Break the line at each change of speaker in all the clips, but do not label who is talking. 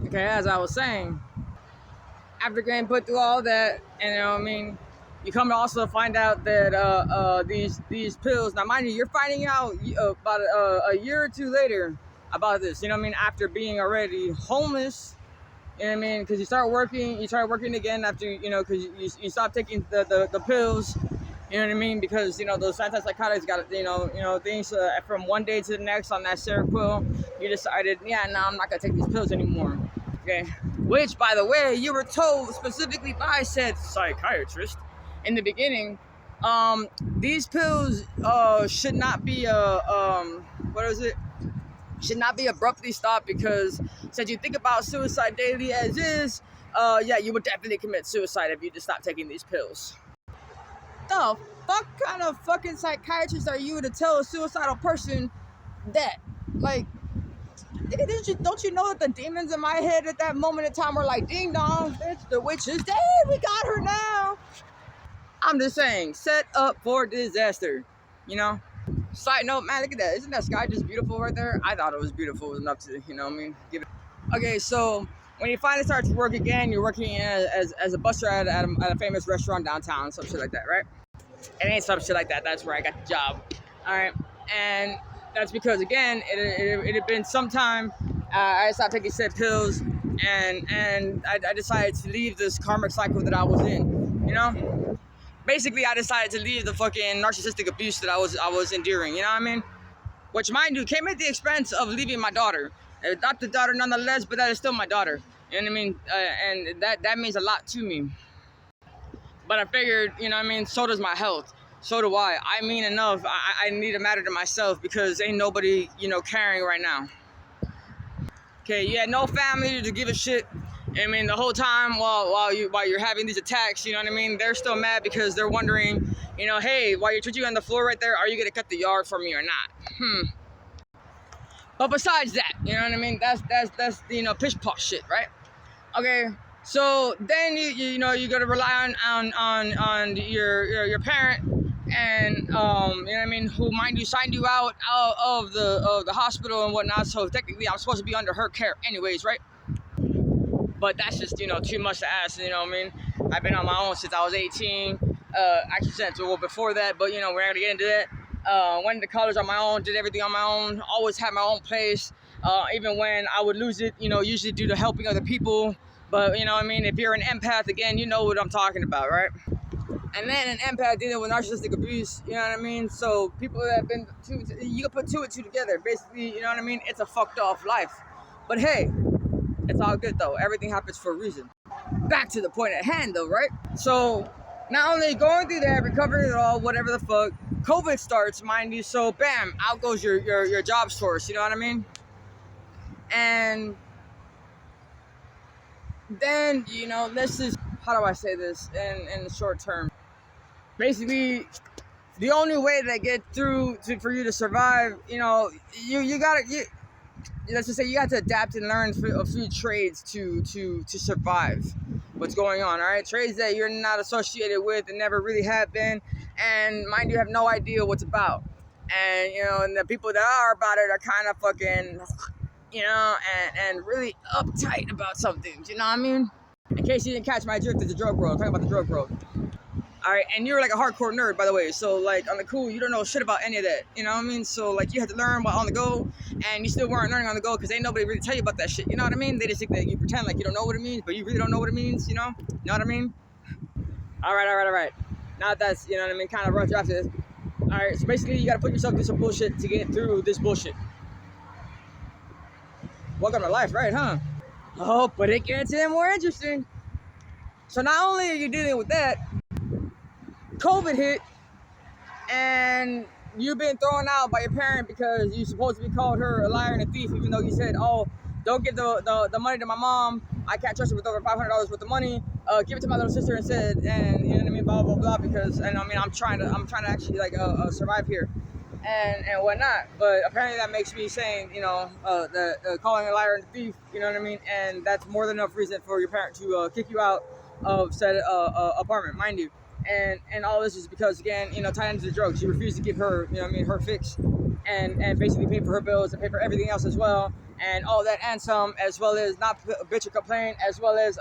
Okay, as I was saying, after getting put through all that, and you know what I mean, you come to also find out that these pills. Now, mind you, you're finding out about a year or two later about this. You know what I mean? After being already homeless. You know what I mean? Because you start working again after, because you stop taking the pills. You know what I mean? Because, those antipsychotics got, things from one day to the next on that Seroquel. You decided, yeah, no, I'm not going to take these pills anymore. Okay. Which, by the way, you were told specifically by said psychiatrist in the beginning, these pills should not be, should not be abruptly stopped because since you think about suicide daily as is, yeah, you would definitely commit suicide if you just stop taking these pills. The fuck kind of fucking psychiatrist are you to tell a suicidal person that? Like, don't you know that the demons in my head at that moment in time were like, ding dong, bitch, the witch is dead, we got her now. I'm just saying, set up for disaster, Side note, man, look at that. Isn't that sky just beautiful right there? I thought it was beautiful enough to, give it. Okay, so when you finally start to work again, you're working as a busser at a famous restaurant downtown, some shit like that, right? It ain't some shit like that. That's where I got the job. All right, and that's because again, it had been some time. I stopped taking said pills, and I decided to leave this karmic cycle that I was in. Basically, I decided to leave the fucking narcissistic abuse that I was enduring. You know what I mean? Which, mind you, came at the expense of leaving my daughter. Adopted daughter nonetheless, but that is still my daughter. You know what I mean? And that means a lot to me. But I figured, so does my health. So do I. I mean enough. I need to matter to myself because ain't nobody, caring right now. Okay, you had no family to give a shit. The whole time while you're having these attacks, you know what I mean? They're still mad because they're wondering, hey, while you're twitching on the floor right there, are you gonna cut the yard for me or not? But besides that, you know what I mean? That's pish posh shit, right? Okay, so then you gotta rely on your parent and you know what I mean, who mind you signed you out of the hospital and whatnot. So technically, I'm supposed to be under her care, anyways, right? But that's just, too much to ask, you know what I mean? I've been on my own since I was 18. Actually, since, well, before that, but, we're not going to get into that. Went to college on my own, did everything on my own, always had my own place. Even when I would lose it, usually due to helping other people. But, you know what I mean? If you're an empath, again, you know what I'm talking about, right? And then an empath dealing with narcissistic abuse, you know what I mean? So people that have been, you can put two and two together. Basically, you know what I mean? It's a fucked off life. But hey, it's all good though. Everything happens for a reason. Back to the point at hand though, right? So not only going through that, recovering it all, whatever the fuck, COVID starts, mind you. So bam, out goes your job source. You know what I mean? And then this is, how do I say this in the short term? Basically, the only way that I get through for you to survive, you gotta. Let's just say you have to adapt and learn a few trades to survive what's going on, all right? Trades that you're not associated with and never really have been, and mind you, have no idea what's about. And, and the people that are about it are kind of fucking, and really uptight about some things, you know what I mean? In case you didn't catch my drift, it's the drug world. I'm talking about the drug world. All right, and you're like a hardcore nerd, by the way. So, like, on the cool, you don't know shit about any of that. You know what I mean? So, like, you had to learn while on the go, and you still weren't learning on the go because ain't nobody really tell you about that shit. You know what I mean? They just think that you pretend like you don't know what it means, but you really don't know what it means, you know? You know what I mean? All right. Now that's, you know what I mean, kind of rough draft this. All right, so basically, you got to put yourself through some bullshit to get through this bullshit. Welcome to life, right, huh? Oh, but it gets even more interesting. So, not only are you dealing with that, COVID hit, and you've been thrown out by your parent because you supposedly called her a liar and a thief, even though you said, "Oh, don't give the money to my mom. I can't trust her with over $500 worth of money. Give it to my little sister instead." And you know what I mean, blah blah blah. Because I'm trying to actually like survive here, and whatnot. But apparently that makes me saying, calling a liar and a thief. You know what I mean? And that's more than enough reason for your parent to kick you out of said apartment, mind you. And all this is because, again, tied into the drugs. She refused to give her, her fix and basically pay for her bills and pay for everything else as well. and all that and some, as well as not bitch or complain, as well as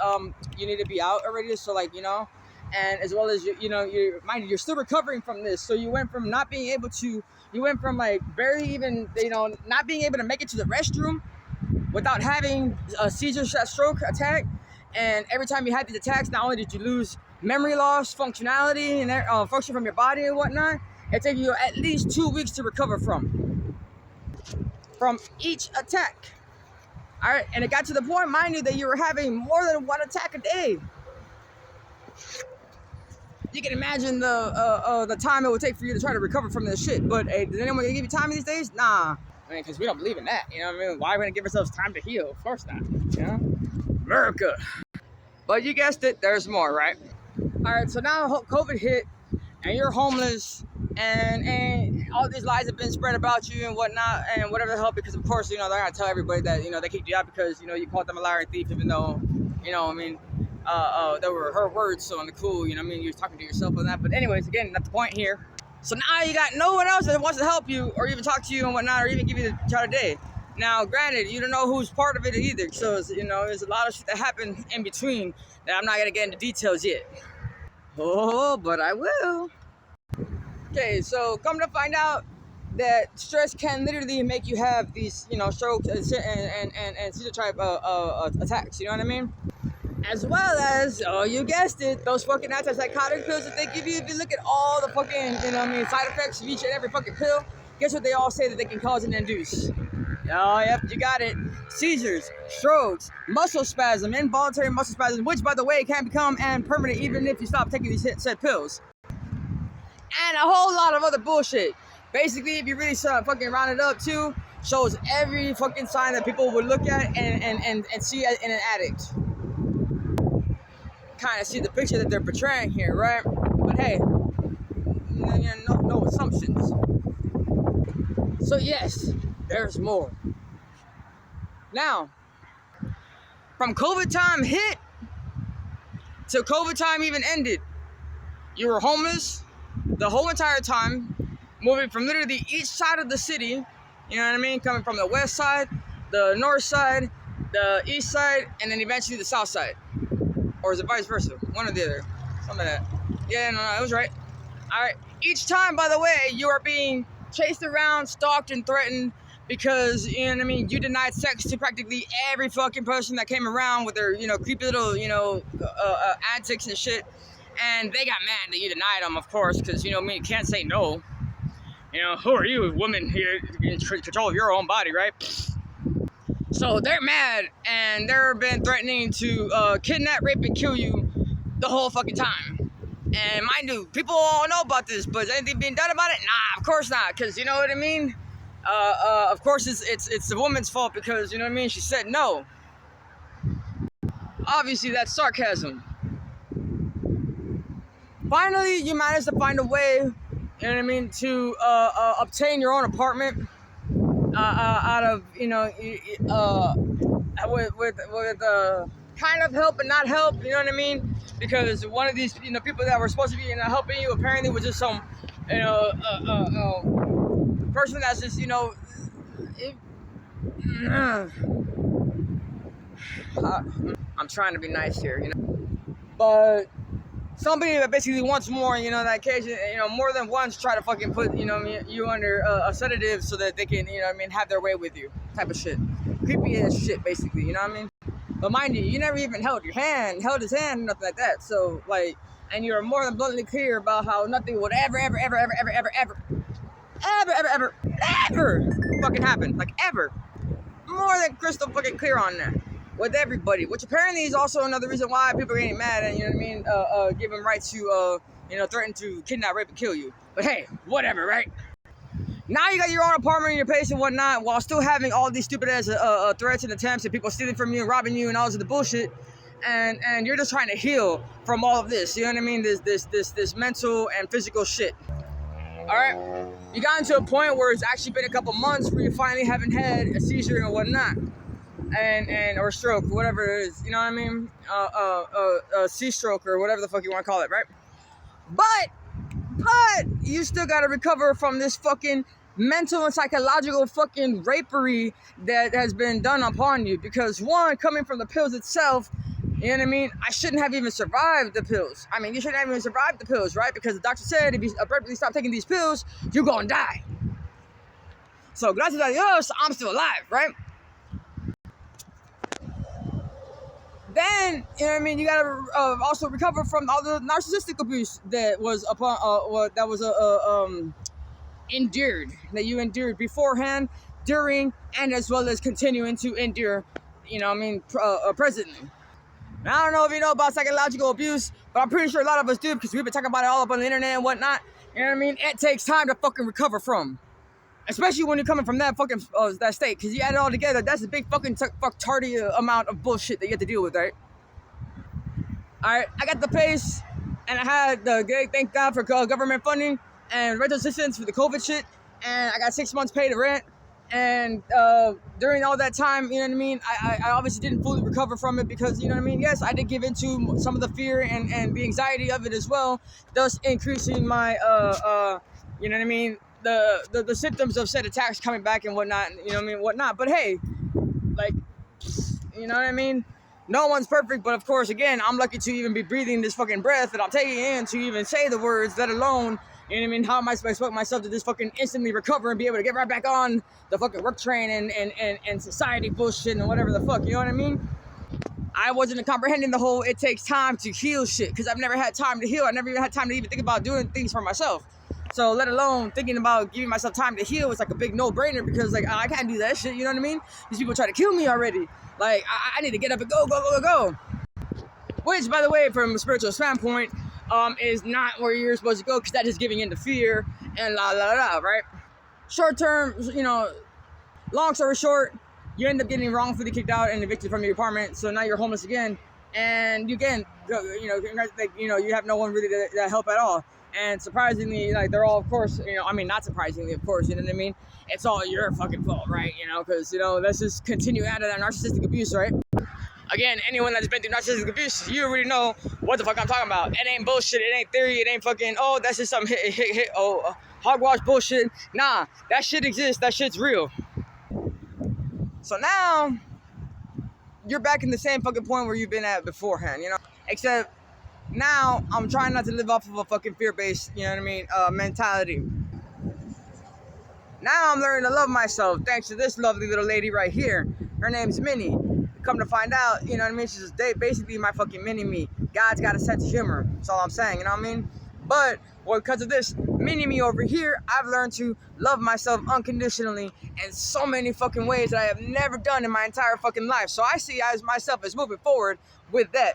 you need to be out already, so like, you know, and as well as you're still recovering from this. So you went from not being able to, you went from like barely even, you know, not being able to make it to the restroom without having a seizure stroke attack. And every time you had these attacks, not only did you lose memory loss, functionality, and function from your body and whatnot, it takes you at least 2 weeks to recover from each attack. All right, and it got to the point, mind you, that you were having more than one attack a day. You can imagine the time it would take for you to try to recover from this shit. But hey, does anyone give you time these days? Nah. I mean, because we don't believe in that. You know what I mean? Why are we going to give ourselves time to heal? Of course not. You know? America. But you guessed it, there's more, right? All right, so now COVID hit, and you're homeless, and all these lies have been spread about you and whatnot, and whatever the hell, because of course, you know, they're going to tell everybody that, you know, they kicked you out because, you know, you called them a liar and thief, even though, you know, I mean, they were her words, so on the cool, you know what I mean? You're talking to yourself on that. But anyways, again, that's the point here. So now you got no one else that wants to help you or even talk to you and whatnot, or even give you the shot of day. Now, granted, you don't know who's part of it either. So, you know, there's a lot of shit that happened in between that I'm not going to get into details yet. Oh, but I will. Okay, so come to find out that stress can literally make you have these, you know, strokes and seizure type attacks, you know what I mean? As well as, oh, you guessed it, those fucking antipsychotic pills that they give you. If you look at all the fucking, you know what I mean, side effects of each and every fucking pill, guess what they all say that they can cause and induce? Oh, yep, you got it. Seizures, strokes, muscle spasm, involuntary muscle spasm, which, by the way, can become permanent even if you stop taking these said pills. And a whole lot of other bullshit. Basically, if you really fucking round it up, too, shows every fucking sign that people would look at and see in an addict. Kind of see the picture that they're portraying here, right? But hey, no assumptions. So yes, there's more. Now, from COVID time hit till COVID time even ended, you were homeless the whole entire time, moving from literally each side of the city, you know what I mean? Coming from the west side, the north side, the east side, and then eventually the south side. Or is it vice versa? One or the other. Some of that. Yeah, no, it was right. All right. Each time, by the way, you are being chased around, stalked, and threatened because, you know what I mean, you denied sex to practically every fucking person that came around with their, you know, creepy little, you know, antics and shit. And they got mad that you denied them, of course, because, you know, I mean, you can't say no. You know, who are you, woman here, in control of your own body, right? So they're mad, and they've been threatening to kidnap, rape, and kill you the whole fucking time. And mind you, people all know about this, but is anything being done about it? Nah, of course not, because you know what I mean? Of course it's the woman's fault because, you know what I mean, she said no. Obviously, that's sarcasm. Finally, you managed to find a way, you know what I mean, to obtain your own apartment. Out of, you know, with kind of help and not help, you know what I mean? Because one of these, you know, people that were supposed to be, you know, helping you apparently was just some, you know, person that's just, you know, I'm trying to be nice here, you know, but somebody that basically wants more, you know, that occasion, you know, more than once try to fucking put, you know, you under a sedative so that they can, you know what I mean, have their way with you, type of shit. Creepy ass shit, basically, you know what I mean? But mind you, you never even held his hand, nothing like that. So, like, and you're more than bluntly clear about how nothing would ever fucking happen. Like, ever. More than crystal fucking clear on that. With everybody, which apparently is also another reason why people are getting mad and, you know what I mean, give them right to, you know, threaten to kidnap, rape, and kill you. But hey, whatever, right? Now you got your own apartment and your place and whatnot, while still having all these stupid ass threats and attempts and people stealing from you and robbing you and all this other bullshit, and you're just trying to heal from all of this. You know what I mean? This mental and physical shit. All right, you got into a point where it's actually been a couple months where you finally haven't had a seizure and whatnot. And or stroke, whatever it is, you know what I mean? C-stroke or whatever the fuck you want to call it, right? But you still gotta recover from this fucking mental and psychological fucking rapery that has been done upon you. Because one, coming from the pills itself, you know what I mean? I shouldn't have even survived the pills. I mean, you shouldn't have even survived the pills, right? Because the doctor said if you abruptly stop taking these pills, you're gonna die. So, gracias a Dios, I'm still alive, right? Then, you know what I mean, you gotta also recover from all the narcissistic abuse that was endured, that you endured beforehand, during, and as well as continuing to endure, you know what I mean, presently. Now, I don't know if you know about psychological abuse, but I'm pretty sure a lot of us do because we've been talking about it all up on the internet and whatnot. You know what I mean? It takes time to fucking recover from. Especially when you're coming from that fucking, that state. Because you add it all together, that's a big fucking fuck-tardy amount of bullshit that you have to deal with, right? Alright, I got the pace, and I had the, thank God for government funding, and rental assistance for the COVID shit, and I got 6 months paid of rent. And during all that time, you know what I mean, I obviously didn't fully recover from it because, you know what I mean, yes, I did give into some of the fear and the anxiety of it as well, thus increasing my, you know what I mean, the symptoms of said attacks coming back and whatnot, you know what I mean, whatnot. But hey, like, you know what I mean? No one's perfect, but of course, again, I'm lucky to even be breathing this fucking breath that I'm taking in to even say the words, let alone, you know what I mean, how am I supposed to expect myself to just fucking instantly recover and be able to get right back on the fucking work train and society bullshit and whatever the fuck, you know what I mean? I wasn't comprehending the whole it takes time to heal shit because I've never had time to heal. I never even had time to even think about doing things for myself. So let alone thinking about giving myself time to heal is like a big no-brainer because like I can't do that shit, you know what I mean? These people try to kill me already. Like I need to get up and go. Which, by the way, from a spiritual standpoint, is not where you're supposed to go because that is giving in to fear and right? Short term, you know, long story short, you end up getting wrongfully kicked out and evicted from your apartment, so now you're homeless again, and you have no one really to help at all. And surprisingly, like, they're all, of course, you know, I mean, not surprisingly, of course, you know what I mean? It's all your fucking fault, right? You know, because, you know, let's just continue out of that narcissistic abuse, right? Again, anyone that's been through narcissistic abuse, you already know what the fuck I'm talking about. It ain't bullshit, it ain't theory, it ain't fucking, oh, that's just some hogwash bullshit. Nah, that shit exists, that shit's real. So now, you're back in the same fucking point where you've been at beforehand, you know? Except, now, I'm trying not to live off of a fucking fear-based, you know what I mean, mentality. Now I'm learning to love myself thanks to this lovely little lady right here. Her name's Minnie. Come to find out, you know what I mean, she's basically my fucking mini-me. God's got a sense of humor, that's all I'm saying, you know what I mean? But, well, because of this mini-me over here, I've learned to love myself unconditionally in so many fucking ways that I have never done in my entire fucking life. So I see myself as moving forward with that.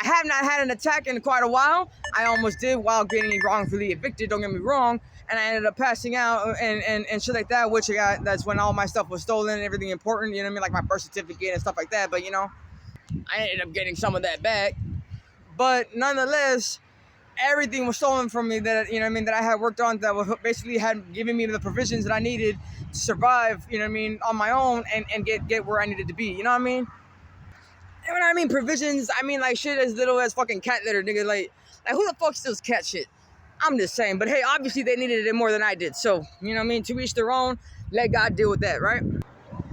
I have not had an attack in quite a while. I almost did while getting wrongfully evicted, don't get me wrong. And I ended up passing out and shit like that, which that's when all my stuff was stolen and everything important, you know what I mean? Like my birth certificate and stuff like that. But, you know, I ended up getting some of that back. But nonetheless, everything was stolen from me that, you know what I mean, that I had worked on, that basically had given me the provisions that I needed to survive, you know what I mean, on my own and get where I needed to be, you know what I mean? And when I mean provisions, I mean like shit as little as fucking cat litter, nigga. Like who the fuck steals cat shit? I'm just saying. But hey, obviously they needed it more than I did. So, you know what I mean? To each their own, let God deal with that, right?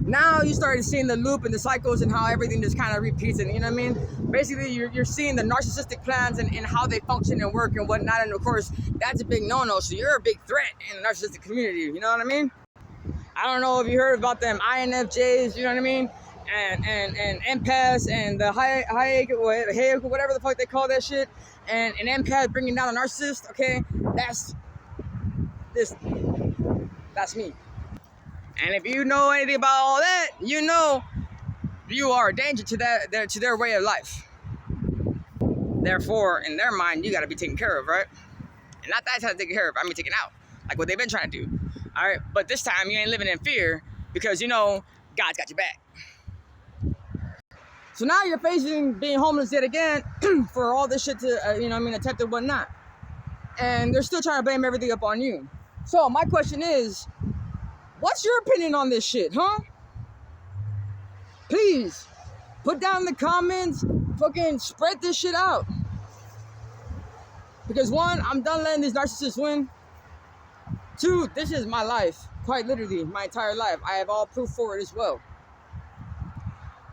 Now you started seeing the loop and the cycles and how everything just kind of repeats and, you know what I mean? Basically, you're seeing the narcissistic plans and how they function and work and whatnot. And of course, that's a big no-no. So you're a big threat in the narcissistic community. You know what I mean? I don't know if you heard about them INFJs, you know what I mean? And empaths and the Hayek, whatever the fuck they call that shit, and an empath bringing down a narcissist. Okay, that's me. And if you know anything about all that, you know you are a danger to their way of life. Therefore, in their mind, you got to be taken care of, right? And not that's how to take care of. I mean, taken out, like what they've been trying to do. All right, but this time you ain't living in fear because you know God's got your back. So now you're facing being homeless yet again for all this shit to, you know what I mean, attempt and whatnot. And they're still trying to blame everything up on you. So my question is, what's your opinion on this shit, huh? Please, put down in the comments, fucking spread this shit out. Because one, I'm done letting these narcissists win. Two, this is my life. Quite literally, my entire life. I have all proof for it as well.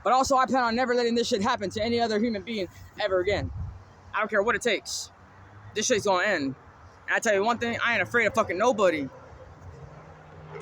But also, I plan on never letting this shit happen to any other human being ever again. I don't care what it takes. This shit's gonna end. And I tell you one thing, I ain't afraid of fucking nobody.